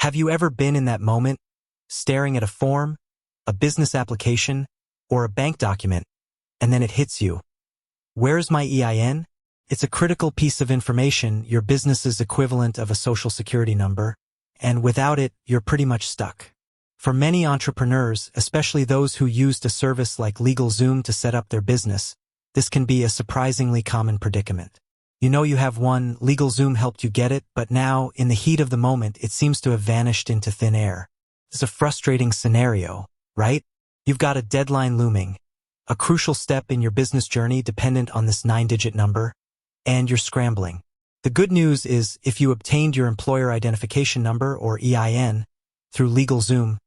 Have you ever been in that moment, staring at a form, a business application, or a bank document, and then it hits you? Where's my EIN? It's a critical piece of information, your business's equivalent of a social security number, and without it, you're pretty much stuck. For many entrepreneurs, especially those who used a service like LegalZoom to set up their business, this can be a surprisingly common predicament. You know you have one, LegalZoom helped you get it, but now, in the heat of the moment, it seems to have vanished into thin air. It's a frustrating scenario, right? You've got a deadline looming, a crucial step in your business journey dependent on this 9-digit number, and you're scrambling. The good news is, if you obtained your employer identification number, or EIN, through LegalZoom,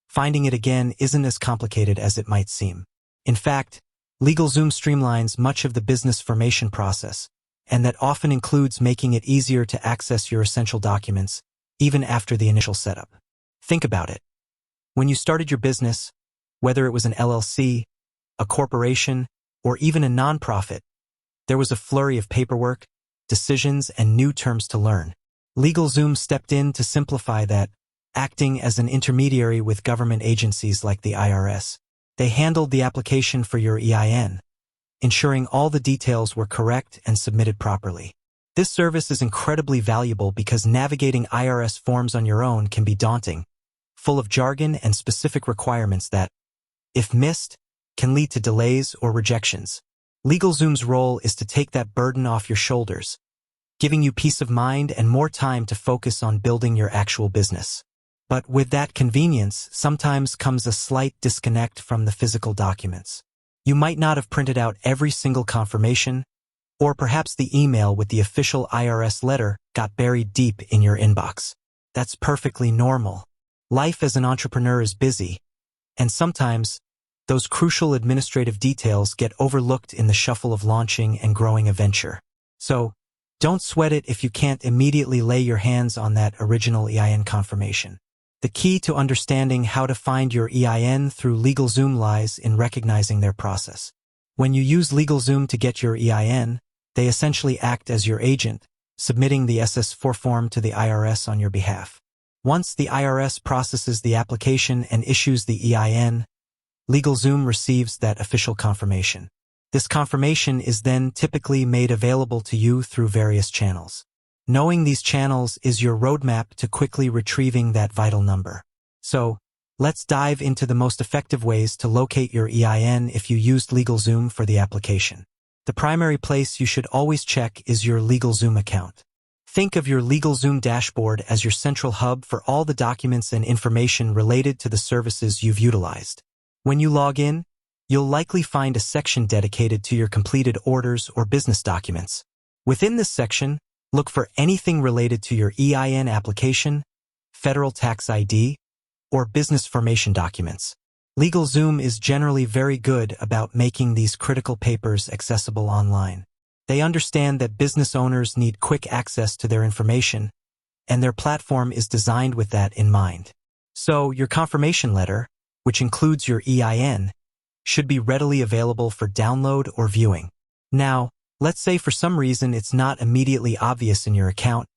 finding it again isn't as complicated as it might seem. In fact, LegalZoom streamlines much of the business formation process, and that often includes making it easier to access your essential documents, even after the initial setup. Think about it. When you started your business, whether it was an LLC, a corporation, or even a nonprofit, there was a flurry of paperwork, decisions, and new terms to learn. LegalZoom stepped in to simplify that, acting as an intermediary with government agencies like the IRS. They handled the application for your EIN, ensuring all the details were correct and submitted properly. This service is incredibly valuable because navigating IRS forms on your own can be daunting, full of jargon and specific requirements that, if missed, can lead to delays or rejections. LegalZoom's role is to take that burden off your shoulders, giving you peace of mind and more time to focus on building your actual business. But with that convenience, sometimes comes a slight disconnect from the physical documents. You might not have printed out every single confirmation, or perhaps the email with the official IRS letter got buried deep in your inbox. That's perfectly normal. Life as an entrepreneur is busy, and sometimes those crucial administrative details get overlooked in the shuffle of launching and growing a venture. So, don't sweat it if you can't immediately lay your hands on that original EIN confirmation. The key to understanding how to find your EIN through LegalZoom lies in recognizing their process. When you use LegalZoom to get your EIN, they essentially act as your agent, submitting the SS4 form to the IRS on your behalf. Once the IRS processes the application and issues the EIN, LegalZoom receives that official confirmation. This confirmation is then typically made available to you through various channels. Knowing these channels is your roadmap to quickly retrieving that vital number. So, let's dive into the most effective ways to locate your EIN if you used LegalZoom for the application. The primary place you should always check is your LegalZoom account. Think of your LegalZoom dashboard as your central hub for all the documents and information related to the services you've utilized. When you log in, you'll likely find a section dedicated to your completed orders or business documents. Within this section, look for anything related to your EIN application, federal tax ID, or business formation documents. LegalZoom is generally very good about making these critical papers accessible online. They understand that business owners need quick access to their information, and their platform is designed with that in mind. So, your confirmation letter, which includes your EIN, should be readily available for download or viewing. Now, let's say for some reason it's not immediately obvious in your account,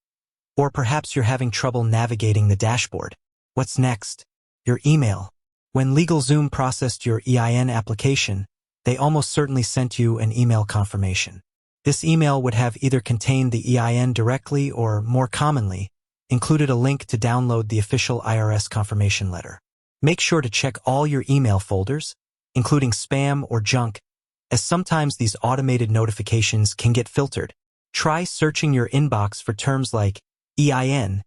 or perhaps you're having trouble navigating the dashboard. What's next? Your email. When LegalZoom processed your EIN application, they almost certainly sent you an email confirmation. This email would have either contained the EIN directly or, more commonly, included a link to download the official IRS confirmation letter. Make sure to check all your email folders, including spam or junk, as sometimes these automated notifications can get filtered. Try searching your inbox for terms like EIN,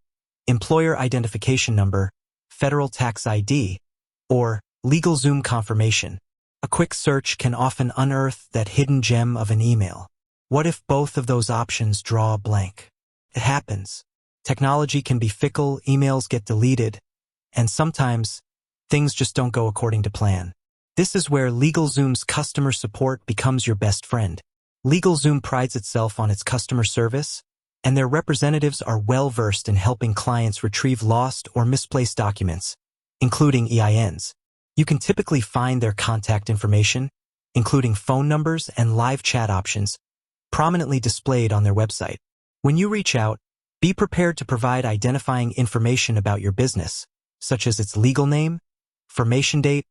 employer identification number, federal tax ID, or LegalZoom confirmation. A quick search can often unearth that hidden gem of an email. What if both of those options draw a blank? It happens. Technology can be fickle, emails get deleted, and sometimes things just don't go according to plan. This is where LegalZoom's customer support becomes your best friend. LegalZoom prides itself on its customer service, and their representatives are well-versed in helping clients retrieve lost or misplaced documents, including EINs. You can typically find their contact information, including phone numbers and live chat options, prominently displayed on their website. When you reach out, Be prepared to provide identifying information about your business, such as its legal name, formation date,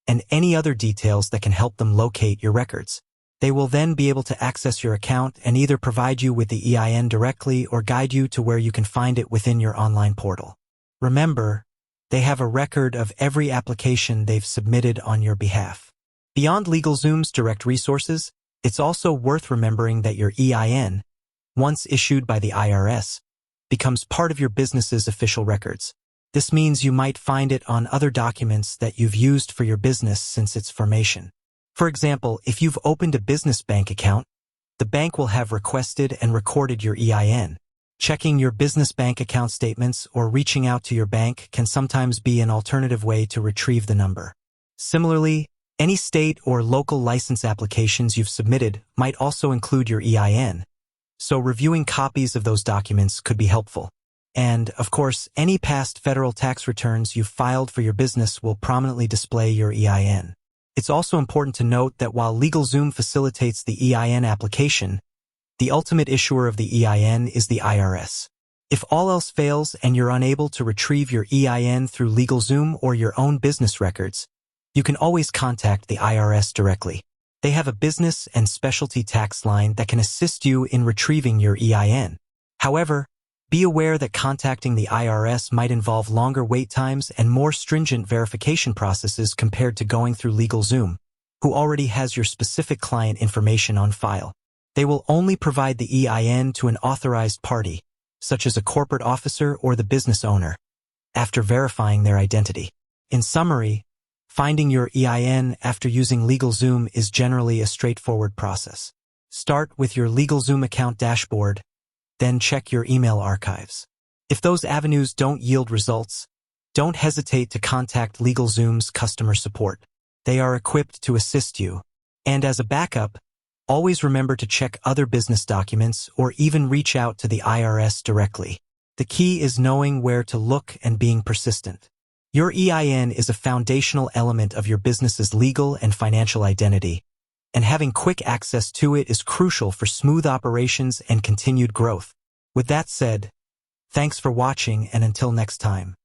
and any other details that can help them locate your records. They will then be able to access your account and either provide you with the EIN directly or guide you to where you can find it within your online portal. Remember, they have a record of every application they've submitted on your behalf. Beyond LegalZoom's direct resources, it's also worth remembering that your EIN, once issued by the IRS, becomes part of your business's official records. This means you might find it on other documents that you've used for your business since its formation. For example, if you've opened a business bank account, the bank will have requested and recorded your EIN. Checking your business bank account statements or reaching out to your bank can sometimes be an alternative way to retrieve the number. Similarly, any state or local license applications you've submitted might also include your EIN, so reviewing copies of those documents could be helpful. And, of course, any past federal tax returns you've filed for your business will prominently display your EIN. It's also important to note that while LegalZoom facilitates the EIN application, the ultimate issuer of the EIN is the IRS. If all else fails and you're unable to retrieve your EIN through LegalZoom or your own business records, you can always contact the IRS directly. They have a business and specialty tax line that can assist you in retrieving your EIN. However, be aware that contacting the IRS might involve longer wait times and more stringent verification processes compared to going through LegalZoom, who already has your specific client information on file. They will only provide the EIN to an authorized party, such as a corporate officer or the business owner, after verifying their identity. In summary, finding your EIN after using LegalZoom is generally a straightforward process. Start with your LegalZoom account dashboard, then check your email archives. If those avenues don't yield results, don't hesitate to contact LegalZoom's customer support. They are equipped to assist you. And as a backup, always remember to check other business documents or even reach out to the IRS directly. The key is knowing where to look and being persistent. Your EIN is a foundational element of your business's legal and financial identity, and having quick access to it is crucial for smooth operations and continued growth. With that said, thanks for watching, and until next time.